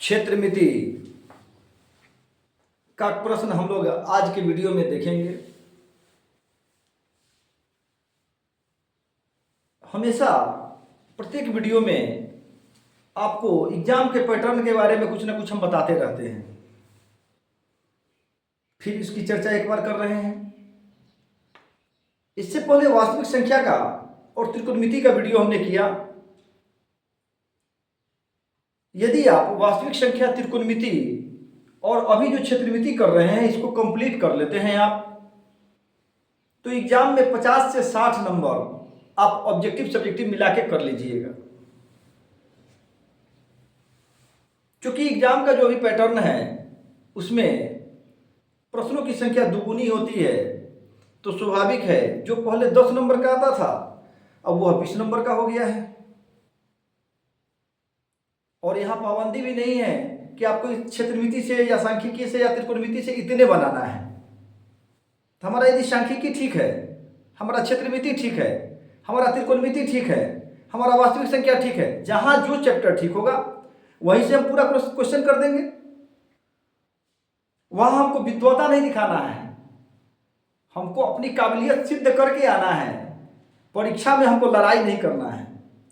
क्षेत्र मिति का प्रश्न हम लोग आज के वीडियो में देखेंगे। हमेशा प्रत्येक वीडियो में आपको एग्जाम के पैटर्न के बारे में कुछ ना कुछ हम बताते रहते हैं, फिर इसकी चर्चा एक बार कर रहे हैं। इससे पहले वास्तविक संख्या का और त्रिकोणमिति का वीडियो हमने किया। यदि आप वास्तविक संख्या, त्रिकोणमिति और अभी जो क्षेत्रमिति कर रहे हैं इसको कंप्लीट कर लेते हैं आप, तो एग्जाम में 50 से 60 नंबर आप ऑब्जेक्टिव सब्जेक्टिव मिला के कर लीजिएगा। क्योंकि एग्जाम का जो भी पैटर्न है उसमें प्रश्नों की संख्या दुगुनी होती है, तो स्वाभाविक है जो पहले 10 नंबर का आता था अब वह 20 नंबर का हो गया है। और यहाँ पाबंदी भी नहीं है कि आपको क्षेत्रमिति से या सांख्यिकी से या त्रिकोणमिति से इतने बनाना है। तो हमारा यदि सांख्यिकी ठीक है, हमारा क्षेत्रमिति ठीक है, हमारा त्रिकोणमिति ठीक है, हमारा वास्तविक संख्या ठीक है, जहां जो चैप्टर ठीक होगा वहीं से हम पूरा क्वेश्चन कर देंगे। वहां हमको विद्वता नहीं दिखाना है, हमको अपनी काबिलियत सिद्ध करके आना है। परीक्षा में हमको लड़ाई नहीं करना है,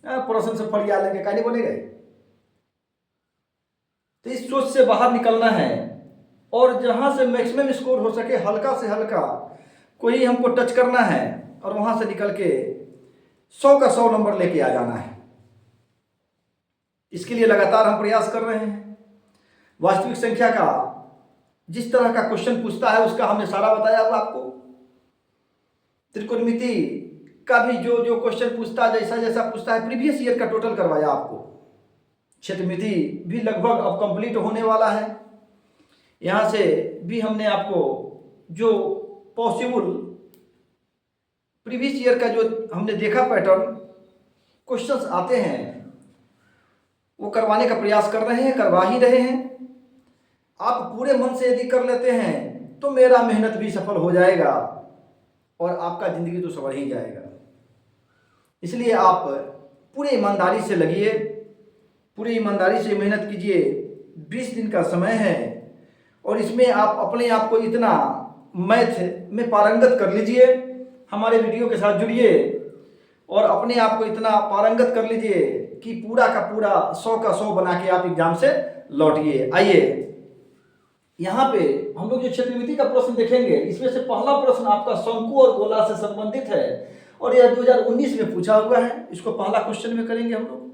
प्रश्न से फरिया लेंगे क्या नहीं बोलेगा। तो इस सोच से बाहर निकलना है और जहां से मैक्सिमम स्कोर हो सके हल्का से हल्का कोई हमको टच करना है और वहां से निकल के 100 का 100 नंबर लेके आ जाना है। इसके लिए लगातार हम प्रयास कर रहे हैं। वास्तविक संख्या का जिस तरह का क्वेश्चन पूछता है उसका हमने सारा बताया हुआ आपको। त्रिकोणमिति का भी जो जो क्वेश्चन पूछता है, जैसा जैसा पूछता है, प्रीवियस ईयर का टोटल करवाया आपको। क्षेत्रमिति भी लगभग अब कंप्लीट होने वाला है। यहाँ से भी हमने आपको जो पॉसिबल प्रीवियस ईयर का जो हमने देखा पैटर्न क्वेश्चंस आते हैं वो करवाने का प्रयास कर रहे हैं, करवा ही रहे हैं। आप पूरे मन से यदि कर लेते हैं तो मेरा मेहनत भी सफल हो जाएगा और आपका ज़िंदगी तो सवर ही जाएगा। इसलिए आप पूरे ईमानदारी से लगिए, पूरी ईमानदारी से मेहनत कीजिए। 20 दिन का समय है और इसमें आप अपने आप को इतना मैथ में पारंगत कर लीजिए। हमारे वीडियो के साथ जुड़िए और अपने आप को इतना पारंगत कर लीजिए कि पूरा का पूरा 100 का 100 बना के आप एग्जाम से लौटिए। आइए यहाँ पे हम लोग जो क्षेत्रमिति का प्रश्न देखेंगे, इसमें से पहला प्रश्न आपका शंकु और गोला से संबंधित है और यह 2019 में पूछा हुआ है। इसको पहला क्वेश्चन में करेंगे हम लोग।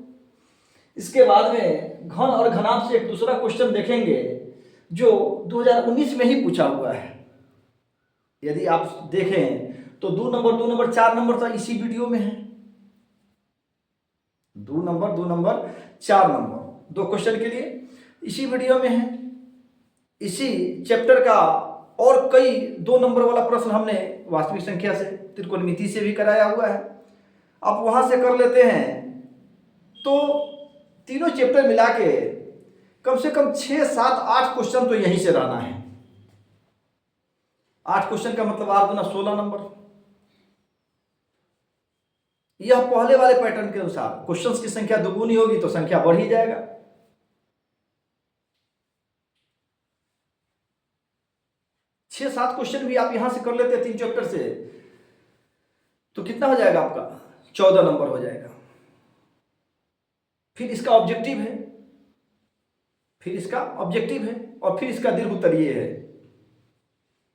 इसके बाद में घन और घनाभ से एक दूसरा क्वेश्चन देखेंगे जो 2019 में ही पूछा हुआ है। यदि आप देखें तो 2 नंबर 4 नंबर तो इसी वीडियो में है। 2 नंबर 4 नंबर 2 क्वेश्चन के लिए इसी वीडियो में है। इसी चैप्टर का और कई 2 नंबर वाला प्रश्न हमने वास्तविक संख्या से, त्रिकोणमिति से भी कराया हुआ है। आप वहां से कर लेते हैं तो तीनों चैप्टर मिला के कम से कम 6, 7, 8 क्वेश्चन तो यहीं से रहना है। 8 क्वेश्चन का मतलब 8 गुना 16 नंबर। यह पहले वाले पैटर्न के अनुसार क्वेश्चंस की संख्या दुगुनी होगी तो संख्या बढ़ ही जाएगा। 6-7 क्वेश्चन भी आप यहां से कर लेते हैं 3 चैप्टर से तो कितना हो जाएगा आपका? 14 नंबर हो जाएगा। फिर इसका ऑब्जेक्टिव है, और फिर इसका दीर्घ उत्तरीय है।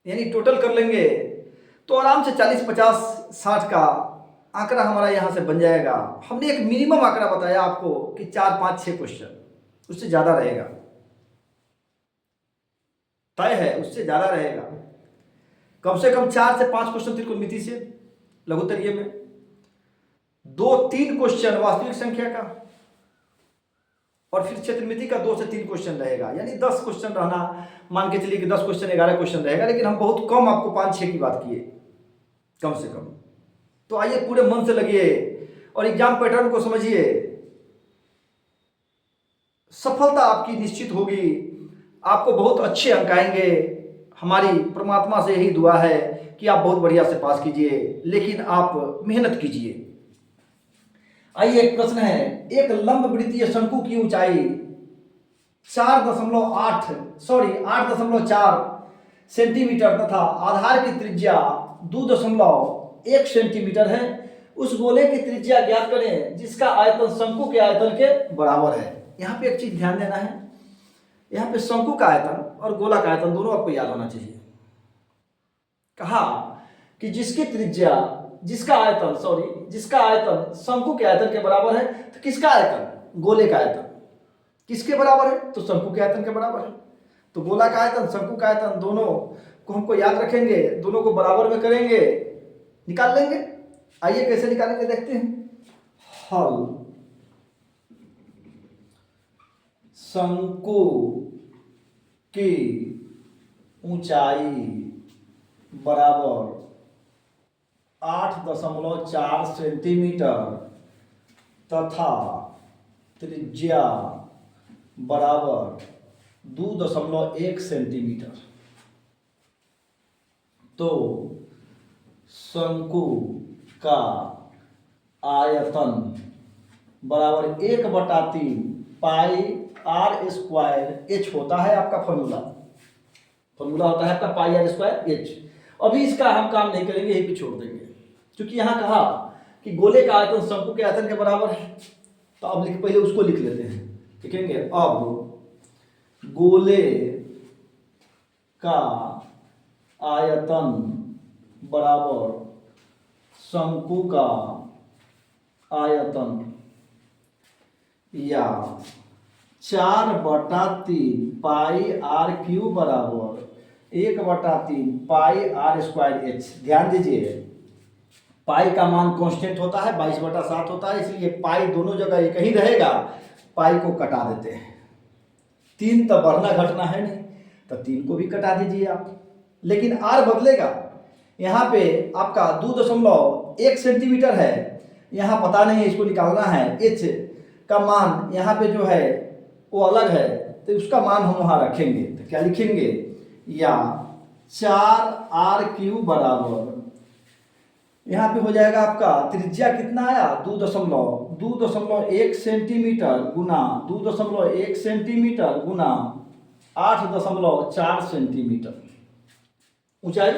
यानी टोटल कर लेंगे तो आराम से 40, 50, 60 का आंकड़ा हमारा यहां से बन जाएगा। हमने एक मिनिमम आंकड़ा बताया आपको कि 4, 5, 6 क्वेश्चन, उससे ज्यादा रहेगा, तय है, उससे ज्यादा रहेगा। कम से कम 4 से 5 क्वेश्चन त्रिकोणमिति से लघुत्तरीय में, 2-3 क्वेश्चन वास्तविक संख्या का, और फिर क्षेत्रमिति का 2 से 3 क्वेश्चन रहेगा। यानी 10 क्वेश्चन रहना, मान के चलिए कि 10 क्वेश्चन 11 क्वेश्चन रहेगा, लेकिन हम बहुत कम आपको 5-6 की बात किए कम से कम। तो आइए पूरे मन से लगिए और एग्जाम पैटर्न को समझिए। सफलता आपकी निश्चित होगी, आपको बहुत अच्छे अंक आएंगे। हमारी परमात्मा से यही दुआ है कि आप बहुत बढ़िया से पास कीजिए, लेकिन आप मेहनत कीजिए। आइए एक प्रश्न है, एक लंब वृत्तीय शंकु की ऊंचाई 8.4 सेंटीमीटर तथा आधार की त्रिज्या 2.1 सेंटीमीटर है। उस गोले की त्रिज्या ज्ञात करें जिसका आयतन शंकु के आयतन के बराबर है। यहाँ पे एक चीज ध्यान देना है, यहाँ पे शंकु का आयतन और गोला का आयतन दोनों आपको याद होना चाहिए। कहा कि जिसका आयतन शंकु के आयतन के बराबर है, तो किसका आयतन? गोले का आयतन किसके बराबर है? तो शंकु के आयतन के बराबर है। तो गोला का आयतन, शंकु का आयतन, दोनों को हमको याद रखेंगे, दोनों को बराबर में करेंगे, निकाल लेंगे। आइए कैसे निकालेंगे देखते हैं। हल शंकु की ऊंचाई बराबर 8.4 सेंटीमीटर तथा त्रिज्या बराबर 2.1 सेंटीमीटर। तो शंकु का आयतन बराबर 1/3 पाई आर स्क्वायर एच होता है आपका फॉर्मूला होता है आपका पाई आर स्क्वायर एच। अभी इसका हम काम नहीं करेंगे, यहीं पे छोड़ देंगे, क्योंकि यहाँ कहा कि गोले का आयतन शंकु के आयतन के बराबर है। तो अब पहले उसको लिख लेते हैं, लिखेंगे अब गोले का आयतन बराबर शंकु का आयतन या 4/3 पाई आर क्यूब बराबर 1/3 पाई आर स्क्वायर एच। ध्यान दीजिए, पाई का मान कांस्टेंट होता है, 22/7 होता है, इसलिए पाई दोनों जगह एक ही रहेगा। पाई को कटा देते हैं, 3 तो बढ़ना घटना है नहीं, तो 3 को भी कटा दीजिए आप, लेकिन आर बदलेगा। यहाँ पे आपका 2.1 सेंटीमीटर है, यहाँ पता नहीं है, इसको निकालना है। एच का मान यहाँ पे जो है वो अलग है, तो उसका मान हम वहाँ रखेंगे। तो क्या लिखेंगे? या 4r क्यूब बराबर, यहाँ पे हो जाएगा आपका त्रिज्या कितना आया? 2.1 सेंटीमीटर गुना 2.1 सेंटीमीटर गुना 8.4 सेंटीमीटर ऊंचाई।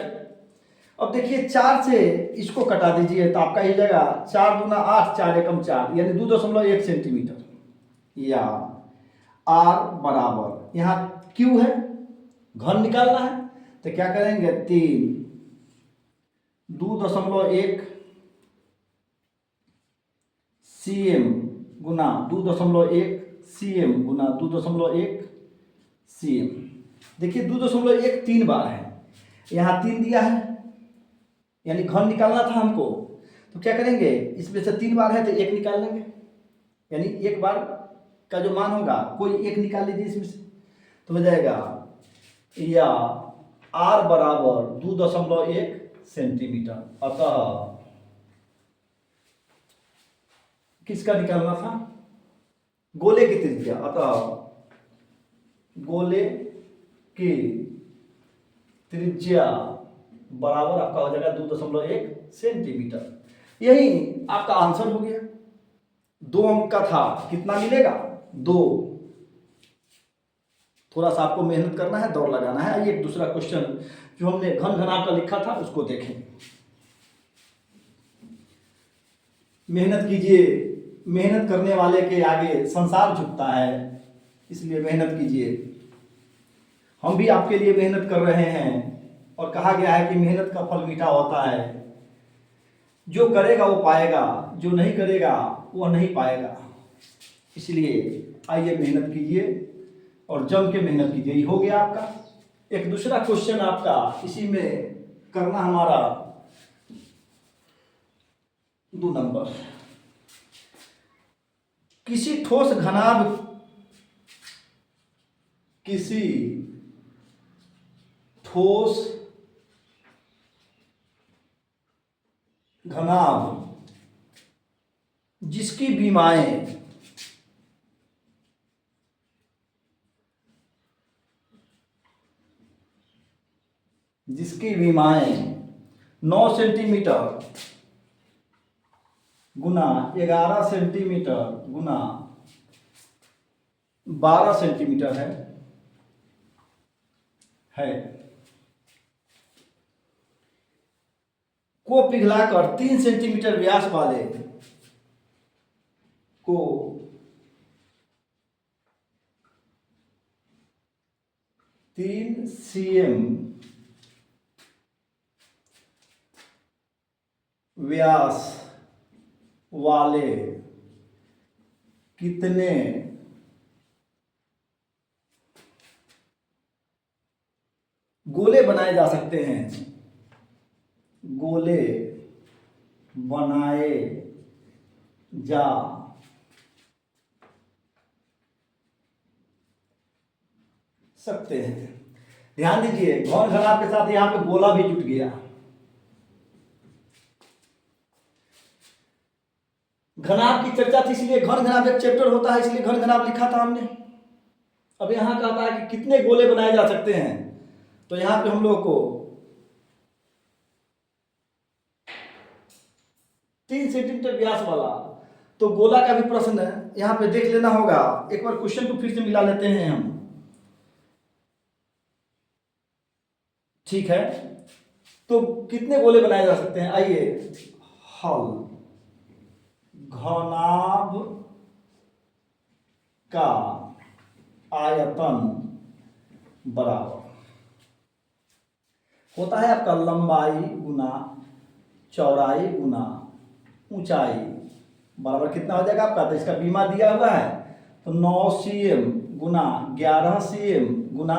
अब देखिए 4 से इसको कटा दीजिए, तो आपका ही जाएगा 4 दूना 8, 4 एकम 4, यानी 2.1 सेंटीमीटर। या r बराबर, यहाँ क्यू है, घन निकालना है, तो क्या करेंगे? 2.1 cm गुना 2.1 cm गुना 2.1 cm। देखिए 2.1 3 बार है, यहाँ 3 दिया है, यानी घन निकालना था हमको। तो क्या करेंगे? इसमें से 3 बार है तो 1 निकाल लेंगे, यानी एक बार का जो मान होगा कोई एक निकाल लीजिए इसमें से, तो हो जाएगा या r बराबर 2.1 सेंटीमीटर। अतः किसका निकालना था? गोले की त्रिज्या। अतः गोले की त्रिज्या बराबर आपका हो जाएगा 2.1 सेंटीमीटर। यही आपका आंसर हो गया। 2 अंक का था, कितना मिलेगा? 2। थोड़ा सा आपको मेहनत करना है, दौड़ लगाना है। आइए एक दूसरा क्वेश्चन जो हमने घन घनाभ का लिखा था उसको देखें। मेहनत कीजिए, मेहनत करने वाले के आगे संसार झुकता है, इसलिए मेहनत कीजिए। हम भी आपके लिए मेहनत कर रहे हैं, और कहा गया है कि मेहनत का फल मीठा होता है। जो करेगा वो पाएगा, जो नहीं करेगा वो नहीं पाएगा। इसलिए आइए मेहनत कीजिए और जम के मेहनत कीजिए। ये हो गया आपका। एक दूसरा क्वेश्चन आपका इसी में करना हमारा 2 नंबर। किसी ठोस घनाभ जिसकी विमाएं 9 सेंटीमीटर गुना 11 सेंटीमीटर गुना 12 सेंटीमीटर है को पिघलाकर 3 सेंटीमीटर व्यास वाले को 3 cm व्यास वाले कितने गोले बनाए जा सकते हैं? गोले बनाए जा सकते हैं। ध्यान दीजिए, घन घनाभ के साथ यहां पे गोला भी जुट गया। घनाभ की चर्चा थी इसलिए घन घनाभ एक चैप्टर होता है, इसलिए घन घनाभ लिखा था हमने। अब यहां कहता है कि कितने गोले बनाए जा सकते हैं, तो यहां पे हम लोग को 3 सेंटीमीटर व्यास वाला तो गोला का भी प्रश्न है, यहां पे देख लेना होगा। एक बार क्वेश्चन को फिर से मिला लेते हैं हम, ठीक है। तो कितने गोले बनाए जा सकते हैं, आइए। हल घनाभ का आयतन बराबर होता है आपका लंबाई गुना चौड़ाई गुना ऊंचाई बराबर कितना हो जाएगा आपका, तो इसका बीमा दिया हुआ है, तो 9 cm गुना 11 cm गुना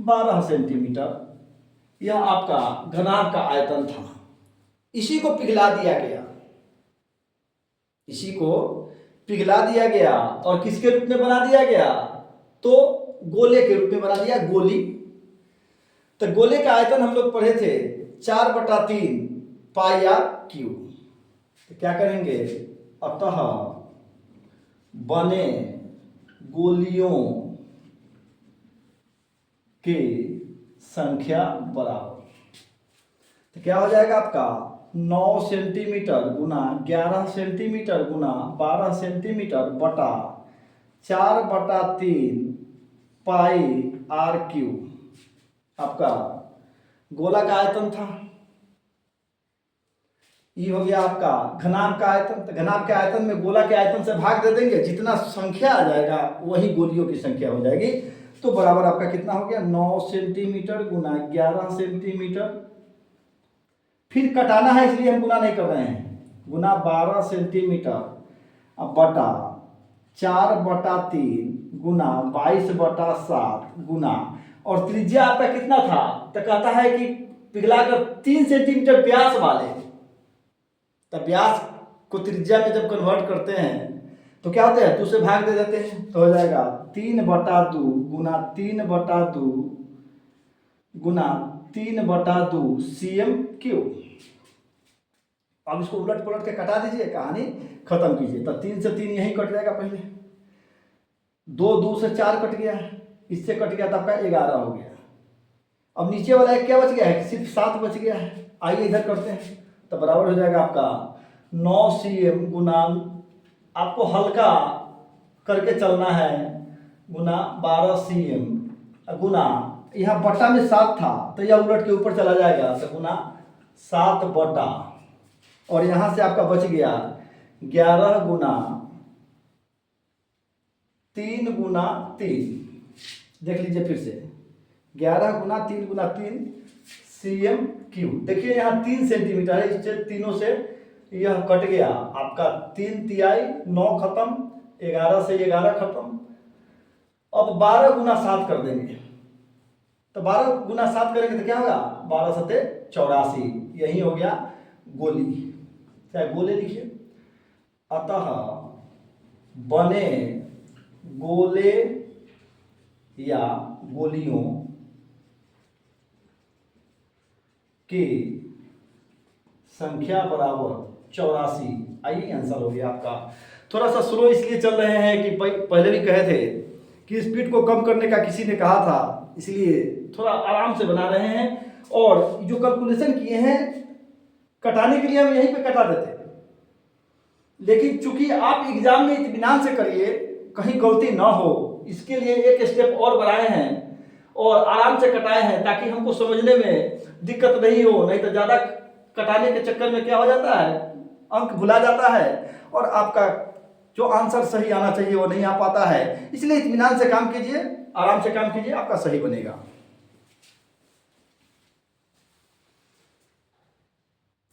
12 सेंटीमीटर, यह आपका घनाभ का आयतन था। इसी को पिघला दिया गया, इसी को पिघला दिया गया और किसके रूप में बना दिया गया, तो गोले के रूप में बना दिया, गोली। तो गोले का आयतन हम लोग पढ़े थे 4/3 पाई आर क्यू। तो क्या करेंगे, अतः बने गोलियों की संख्या बराबर, तो क्या हो जाएगा आपका 9 सेंटीमीटर गुना 11 सेंटीमीटर गुना 12 सेंटीमीटर बटा 4/3 पाई आर क्यू आपका गोला का आयतन था। ये हो गया आपका घनाभ का आयतन। तो घनाभ के आयतन में गोला के आयतन से भाग दे देंगे, जितना संख्या आ जाएगा वही गोलियों की संख्या हो जाएगी। तो बराबर आपका कितना हो गया, 9 सेंटीमीटर गुना 11 सेंटीमीटर, फिर कटाना है इसलिए हम गुना नहीं कर रहे हैं, गुना 12 सेंटीमीटर अब बटा 4/3 गुना 22/7 गुना, और त्रिज्या आपका कितना था, तो कहता है कि पिघलाकर 3 सेंटीमीटर व्यास वाले, तब व्यास को त्रिज्या में जब कन्वर्ट करते हैं तो क्या होता है, 2 से भाग दे देते हैं, तो हो जाएगा 3/2 गुना 3/2 गुना 3/2 cm क्यूब। अब इसको उलट पलट के कटा दीजिए, कहानी खत्म कीजिए। तब 3 से 3 यहीं कट जाएगा, पहले 2 से 4 कट गया, इससे कट गया, तब का 11 हो गया। अब नीचे वाला एक क्या बच गया है, सिर्फ 7 बच गया है। आइए इधर करते हैं, तो बराबर हो जाएगा आपका 9 cm गुना, आपको हल्का करके चलना है, गुना 12 cm गुना, यहाँ बटा में 7 था तो यह उलट के ऊपर चला जाएगा, तो गुना 7 बटा, और यहाँ से आपका बच गया 11 गुना 3 गुना 3, देख लीजिए फिर से, 11 गुना 3 गुना 3 cm क्यूब। देखिए यहाँ 3 सेंटीमीटर है, इससे तीनों से यह कट गया आपका, 3 तिहाई 9 खत्म, 11 से 11 खत्म। अब 12 गुना 7 कर देंगे, तो 12 गुना 7 करेंगे तो क्या होगा, 12 सते 84, यही हो गया गोली, चाहे गोले लिखिए। अतः बने गोले या गोलियों की संख्या बराबर 84। आइए आंसर हो गया आपका। थोड़ा सा स्लो इसलिए चल रहे हैं कि पहले भी कहे थे कि स्पीड को कम करने का किसी ने कहा था, इसलिए थोड़ा आराम से बना रहे हैं। और जो कैलकुलेशन किए हैं कटाने के लिए हम यहीं पे कटा देते हैं, लेकिन चूंकि आप एग्जाम में इत्मीनान से करिए, कहीं गलती ना हो इसके लिए एक स्टेप और बढ़ाए हैं और आराम से कटाए हैं ताकि हमको समझने में दिक्कत नहीं हो। नहीं तो ज़्यादा कटाने के चक्कर में क्या हो जाता है, अंक भुला जाता है और आपका जो आंसर सही आना चाहिए वो नहीं आ पाता है। इसलिए इत्मीनान से काम कीजिए, आराम से काम कीजिए, आपका सही बनेगा।